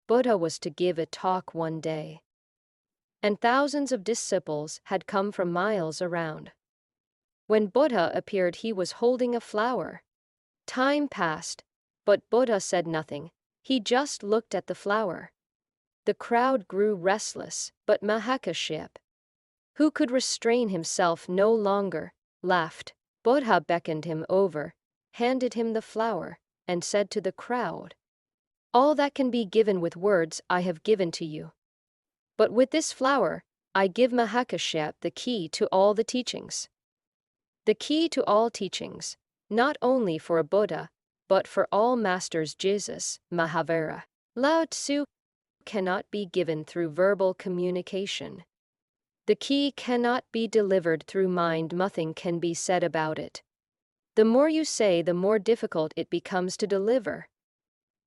Buddha was to give a talk one day, and thousands of disciples had come from miles around. When Buddha appeared, he was holding a flower. Time passed, but Buddha said nothing. He just looked at the flower. The crowd grew restless, but Mahakashyap, who could restrain himself no longer, laughed. Buddha beckoned him over, handed him the flower, and said to the crowd, "All that can be given with words I have given to you. But with this flower, I give Mahakashyap the key to all the teachings. The key to all teachings, not only for a Buddha, but for all masters. Jesus, Mahavira, Lao Tzu, cannot be given through verbal communication. The key cannot be delivered through mind. Nothing can be said about it. The more you say, the more difficult it becomes to deliver.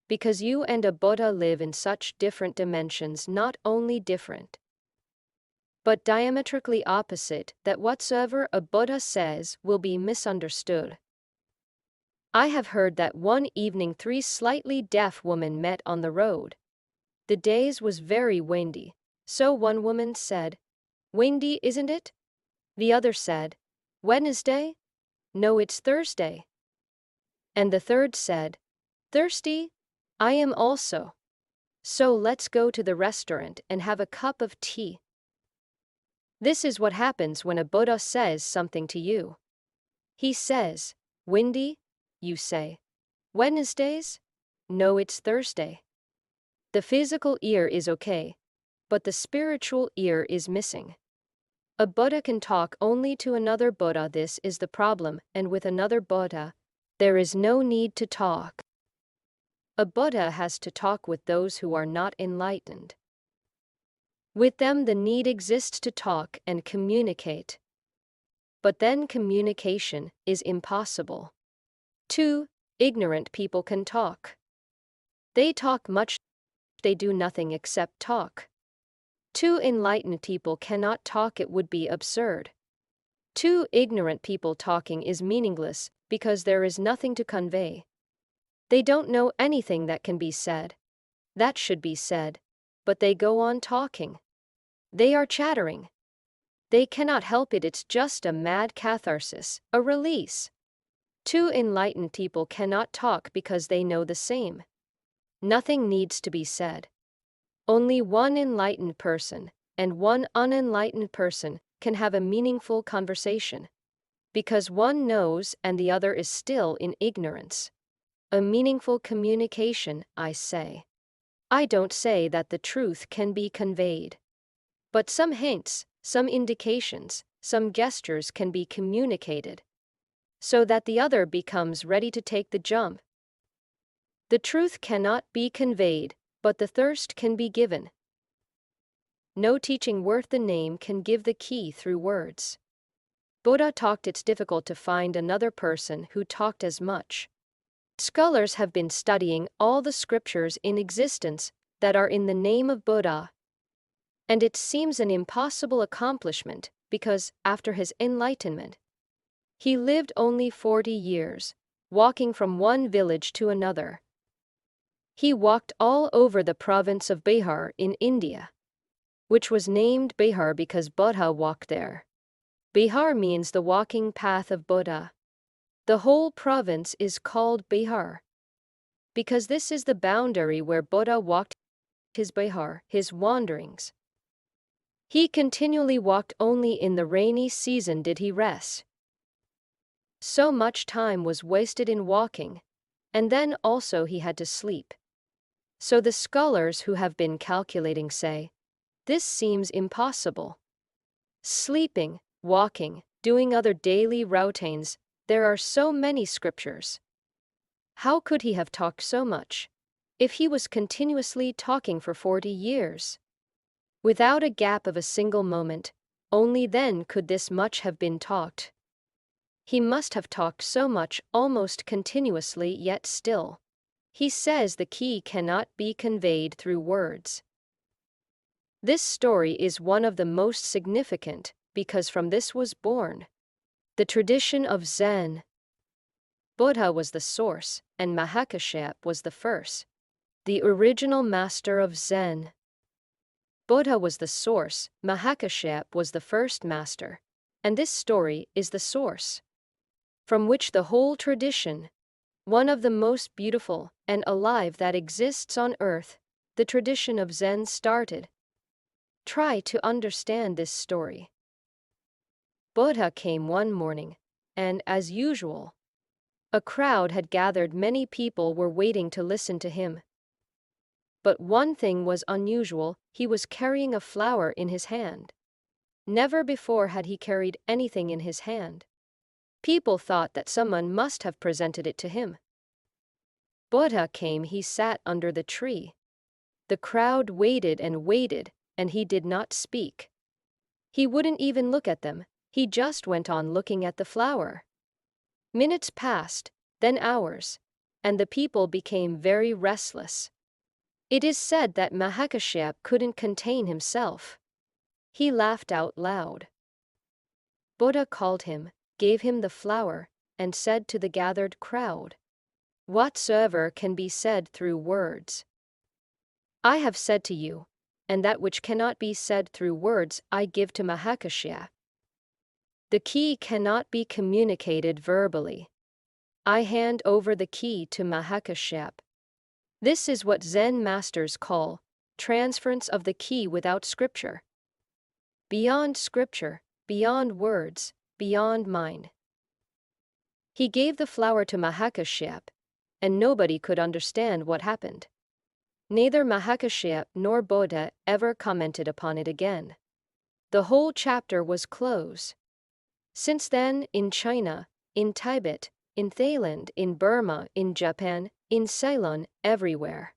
Because you and a Buddha live in such different dimensions, not only different, but diametrically opposite, that whatsoever a Buddha says will be misunderstood. I have heard that one evening 3 slightly deaf women met on the road. The day was very windy, so one woman said, "Windy, isn't it?" The other said, "Wednesday? No, it's Thursday." And the third said, "Thirsty? I am also. So let's go to the restaurant and have a cup of tea." This is what happens when a Buddha says something to you. He says, "Windy?" You say, "Wednesdays? No, it's Thursday." The physical ear is okay, but the spiritual ear is missing. A Buddha can talk only to another Buddha. This is the problem, and with another Buddha, there is no need to talk. A Buddha has to talk with those who are not enlightened. With them, the need exists to talk and communicate. But then communication is impossible. 2 ignorant people can talk. They talk much, they do nothing except talk. 2 enlightened people cannot talk, it would be absurd. 2 ignorant people talking is meaningless because there is nothing to convey. They don't know anything that can be said, that should be said, but they go on talking. They are chattering. They cannot help it, it's just a mad catharsis, a release. 2 enlightened people cannot talk because they know the same. Nothing needs to be said. Only one enlightened person and one unenlightened person can have a meaningful conversation, because one knows and the other is still in ignorance. A meaningful communication, I say. I don't say that the truth can be conveyed. But some hints, some indications, some gestures can be communicated, so that the other becomes ready to take the jump. The truth cannot be conveyed, but the thirst can be given. No teaching worth the name can give the key through words. Buddha talked. It's difficult to find another person who talked as much. Scholars have been studying all the scriptures in existence that are in the name of Buddha, and it seems an impossible accomplishment because, after his enlightenment, he lived only 40 years, walking from one village to another. He walked all over the province of Bihar in India, which was named Bihar because Buddha walked there. Bihar means the walking path of Buddha. The whole province is called Bihar because this is the boundary where Buddha walked his Bihar, his wanderings. He continually walked, only in the rainy season did he rest. So much time was wasted in walking, and then also he had to sleep. So the scholars who have been calculating say, this seems impossible. Sleeping, walking, doing other daily routines, there are so many scriptures. How could he have talked so much if he was continuously talking for 40 years? Without a gap of a single moment, only then could this much have been talked. He must have talked so much almost continuously, yet still. He says the key cannot be conveyed through words. This story is one of the most significant because from this was born the tradition of Zen. Buddha was the source, and Mahakashyap was the first. the original master of Zen. Buddha was the source, Mahakashyap was the first master, and this story is the source from which the whole tradition, one of the most beautiful and alive that exists on earth, the tradition of Zen started. Try to understand this story. Buddha came one morning, and as usual, a crowd had gathered. Many people were waiting to listen to him. But one thing was unusual, he was carrying a flower in his hand. Never before had he carried anything in his hand. People thought that someone must have presented it to him. Buddha came, he sat under the tree. The crowd waited, and he did not speak. He wouldn't even look at them, he just went on looking at the flower. Minutes passed, then hours, and the people became very restless. It is said that Mahakashyap couldn't contain himself. He laughed out loud. Buddha called him, gave him the flower, and said to the gathered crowd, "Whatsoever can be said through words, I have said to you, and that which cannot be said through words I give to Mahakashyap. The key cannot be communicated verbally. I hand over the key to Mahakashyap. This is what Zen masters call transference of the key without scripture. Beyond scripture, beyond words, beyond mind." He gave the flower to Mahakashyap, and nobody could understand what happened. Neither Mahakashyap nor Buddha ever commented upon it again. The whole chapter was closed. Since then, in China, in Tibet, in Thailand, in Burma, in Japan, in Ceylon, everywhere,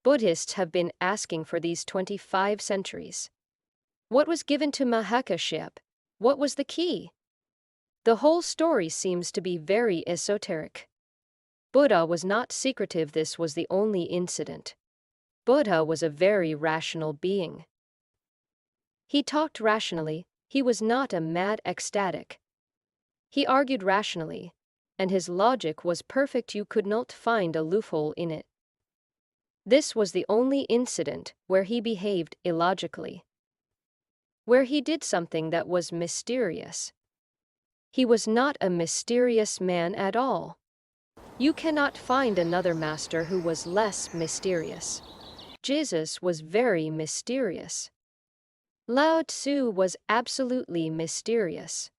Buddhists have been asking for these 25 centuries. What was given to Mahakashyap? What was the key? The whole story seems to be very esoteric. Buddha was not secretive, this was the only incident. Buddha was a very rational being. He talked rationally, he was not a mad ecstatic. He argued rationally, and his logic was perfect, you could not find a loophole in it. This was the only incident where he behaved illogically, where he did something that was mysterious. He was not a mysterious man at all. You cannot find another master who was less mysterious. Jesus was very mysterious. Lao Tzu was absolutely mysterious.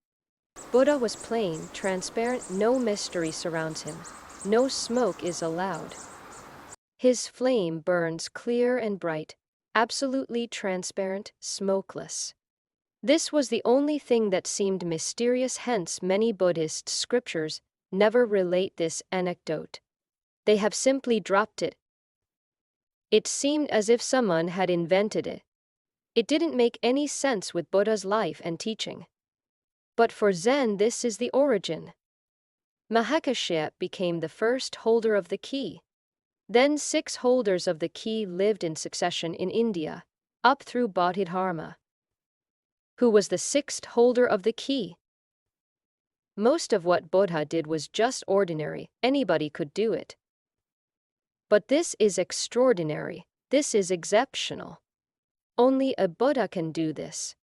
Buddha was plain, transparent, no mystery surrounds him. No smoke is allowed. His flame burns clear and bright, absolutely transparent, smokeless. This was the only thing that seemed mysterious, hence many Buddhist scriptures never relate this anecdote. They have simply dropped it. It seemed as if someone had invented it. It didn't make any sense with Buddha's life and teaching. But for Zen, this is the origin. Mahakashyap became the first holder of the key. Then 6 holders of the key lived in succession in India, up through Bodhidharma, who was the 6th holder of the key. Most of what Buddha did was just ordinary, anybody could do it. But this is extraordinary, this is exceptional. Only a Buddha can do this.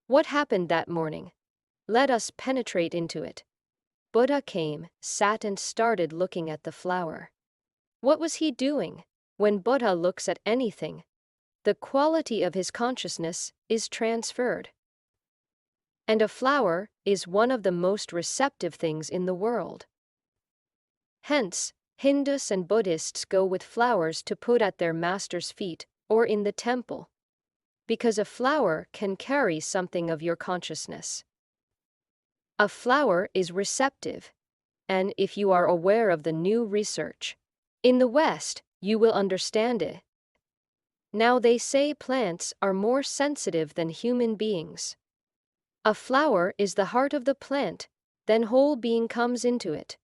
What happened that morning? Let us penetrate into it. Buddha came, sat and started looking at the flower. What was he doing? When Buddha looks at anything, the quality of his consciousness is transferred. And a flower is one of the most receptive things in the world. Hence, Hindus and Buddhists go with flowers to put at their master's feet or in the temple, because a flower can carry something of your consciousness. A flower is receptive, and if you are aware of the new research in the West, you will understand it. Now they say plants are more sensitive than human beings. A flower is the heart of the plant, then whole being comes into it.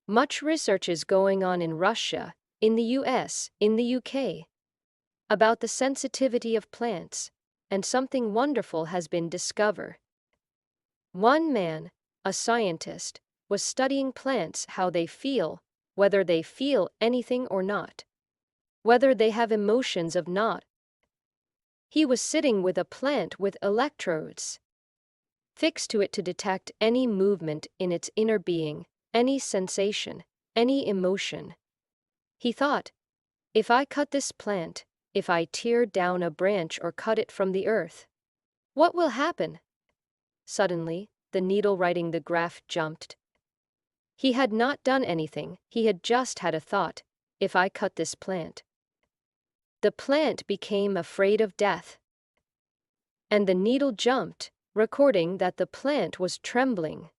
Much research is going on in Russia, in the US, in the UK, about the sensitivity of plants, and something wonderful has been discovered. One man, a scientist, was studying plants, how they feel, whether they feel anything or not. whether they have emotions or not. He was sitting with a plant with electrodes fixed to it to detect any movement in its inner being, any sensation, any emotion. He thought, if I cut this plant, if I tear down a branch or cut it from the earth, what will happen? Suddenly, the needle writing the graph jumped. He had not done anything, he had just had a thought, if I cut this plant. The plant became afraid of death. And the needle jumped, recording that the plant was trembling.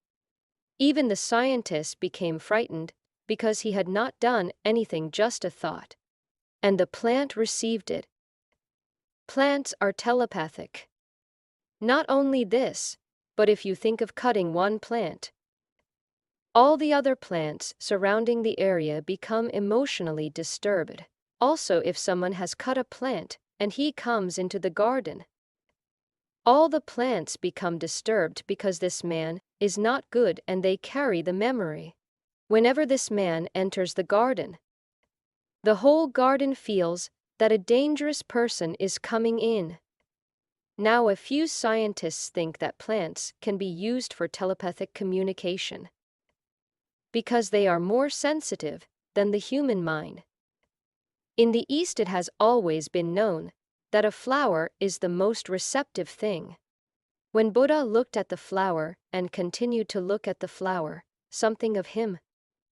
Even the scientist became frightened, because he had not done anything, just a thought. And the plant received it. Plants are telepathic. Not only this, but if you think of cutting one plant, all the other plants surrounding the area become emotionally disturbed. Also, if someone has cut a plant, and he comes into the garden, all the plants become disturbed because this man is not good and they carry the memory. Whenever this man enters the garden, the whole garden feels that a dangerous person is coming in. Now, a few scientists think that plants can be used for telepathic communication because they are more sensitive than the human mind. In the East, it has always been known that a flower is the most receptive thing. When Buddha looked at the flower and continued to look at the flower, something of him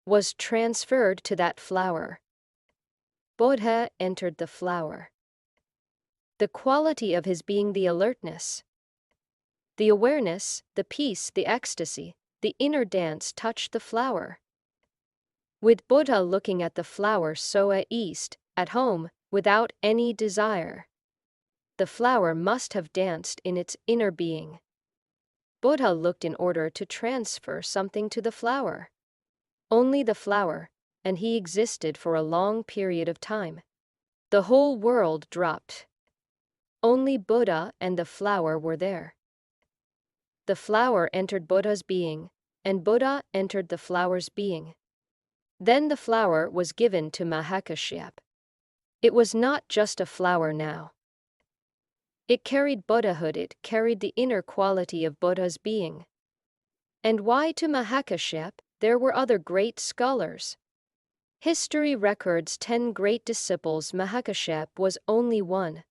was transferred to that flower. Buddha entered the flower. The quality of his being, the alertness, the awareness, the peace, the ecstasy, the inner dance touched the flower. With Buddha looking at the flower so at ease, at home, without any desire, the flower must have danced in its inner being. Buddha looked in order to transfer something to the flower. Only the flower, and he existed for a long period of time. The whole world dropped. Only Buddha and the flower were there. The flower entered Buddha's being, and Buddha entered the flower's being. Then the flower was given to Mahakashyap. It was not just a flower now. It carried Buddhahood, it carried the inner quality of Buddha's being. And why to Mahakashyap? There were other great scholars. History records 10 great disciples. Mahakashyap was only one.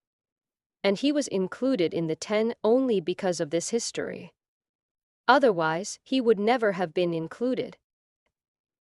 And he was included in the 10 only because of this history. Otherwise, he would never have been included.